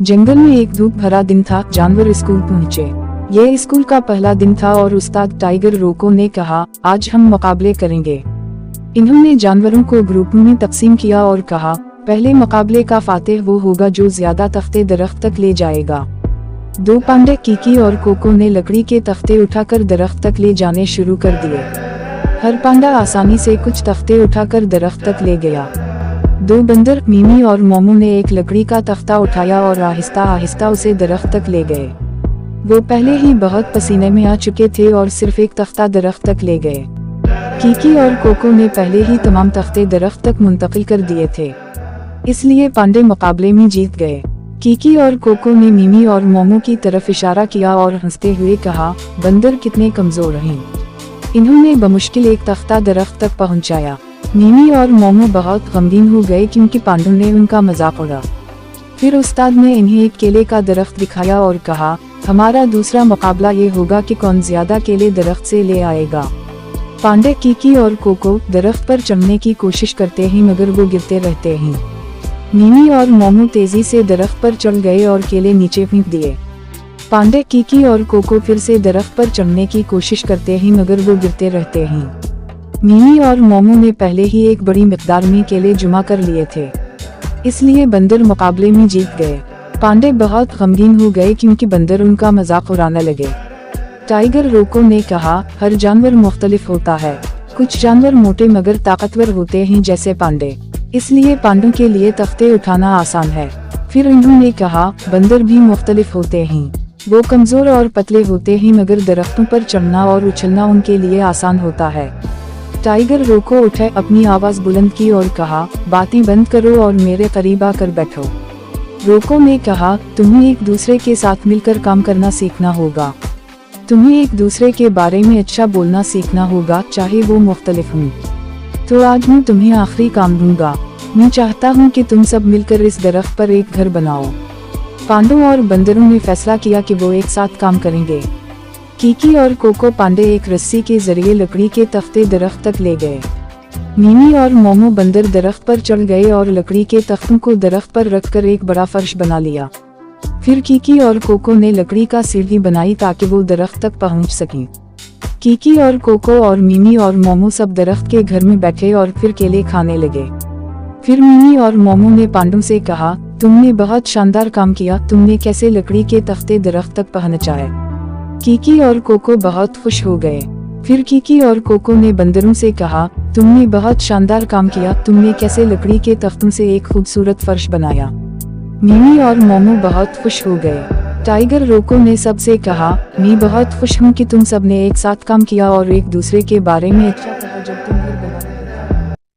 जंगल में एक धूप भरा दिन था। जानवर स्कूल पहुँचे। यह स्कूल का पहला दिन था और उस्ताद टाइगर रोको ने कहा, आज हम मुकाबले करेंगे। इन्होंने जानवरों को ग्रुप में तकसीम किया और कहा, पहले मुकाबले का फातेह वो होगा जो ज्यादा तख्ते दरख्त तक ले जाएगा। दो पांडे कीकी और कोको ने लकड़ी के तख्ते उठाकर दरख्त तक ले जाने शुरू कर दिए। हर पांडा आसानी से कुछ तख्ते उठाकर दरख्त तक ले गया। दो बंदर मीमी और मोमू ने एक लकड़ी का तख्ता उठाया और आहिस्ता आहिस्ता उसे दरख्त तक ले गए। वो पहले ही बहुत पसीने में आ चुके थे और सिर्फ एक तख्ता दरख्त तक ले गए। कीकी और कोको ने पहले ही तमाम तख्ते दरख्त तक मुंतकिल कर दिए थे, इसलिए पांडे मुकाबले में जीत गए। कीकी और कोको ने मीमी और मोमू की तरफ इशारा किया और हंसते हुए कहा, बंदर कितने कमजोर हैं। इन्होंने बमुश्किल एक तख्ता दरख्त तक पहुंचाया। मीमी और मोमू बहुत गमगीन हो गए क्योंकि पांडू ने उनका मजाक उड़ा। फिर उस्ताद ने इन्हें एक केले का दरख्त दिखाया और कहा, हमारा दूसरा मुकाबला ये होगा कि कौन ज्यादा केले दरख्त से ले आएगा। पांडे कीकी और कोको दरख्त पर चढ़ने की कोशिश करते हैं मगर वो गिरते रहते हैं। मीमी और मोमू तेजी से दरख्त पर चढ़ गए और केले नीचे फेंक दिए। पांडे कीकी और कोको फिर से दरख्त पर चढ़ने की कोशिश करते हैं मगर वो गिरते रहते हैं। मीमी और मोमू ने पहले ही एक बड़ी मिकदार में केले जमा कर लिए थे, इसलिए बंदर मुकाबले में जीत गए। पांडे बहुत गमगीन हो गए क्योंकि बंदर उनका मजाक उड़ाने लगे। टाइगर रोको ने कहा, हर जानवर मुख्तलिफ होता है। कुछ जानवर मोटे मगर ताकतवर होते हैं जैसे पांडे, इसलिए पांडों के लिए तख्ते उठाना आसान है। फिर उन्होंने कहा, बंदर भी मुख्तलिफ होते हैं। वो कमजोर और पतले होते हैं मगर दरख्तों पर चढ़ना और उछलना उनके लिए आसान होता है। टाइगर रोको उठे, अपनी आवाज बुलंद की और कहा, बातें बंद करो और मेरे करीब आकर बैठो। रोको ने कहा, तुम्हें एक दूसरे के साथ मिलकर काम करना सीखना होगा। तुम्हें एक दूसरे के बारे में अच्छा बोलना सीखना होगा, चाहे वो मुख्तलिफ हों। तो आज मैं तुम्हें आखिरी काम दूंगा। मैं चाहता हूँ कि तुम सब मिलकर इस दरख्त पर एक घर बनाओ। पांडों और बंदरों ने फैसला किया कि वो एक साथ काम करेंगे। कीकी और कोको पांडे एक रस्सी के जरिए लकड़ी के तख्ते दरख्त तक ले गए। मीमी और मोमू बंदर दरख्त पर चढ़ गए और लकड़ी के तख्तों को दरख्त पर रखकर एक बड़ा फर्श बना लिया। फिर कीकी और कोको ने लकड़ी का सीढ़ी बनाई ताकि वो दरख्त तक पहुंच सकें। कीकी और कोको और मीमी और मोमू सब दरख्त के घर में बैठे और फिर केले खाने लगे। फिर मीमी और मोमू ने पांडों से कहा, तुमने बहुत शानदार काम किया। तुमने कैसे लकड़ी के तख्ते दरख्त तक पहुंचाए। कीकी और कोको बहुत खुश हो गए। फिर कीकी और कोको ने बंदरों से कहा, तुमने बहुत शानदार काम किया। तुमने कैसे लकड़ी के तख्तों से एक खूबसूरत फर्श बनाया। मीमी और मोमू बहुत खुश हो गए। टाइगर रोको ने सबसे कहा, मैं बहुत खुश हूँ कि तुम सबने एक साथ काम किया और एक दूसरे के बारे में अच्छा कहा। जब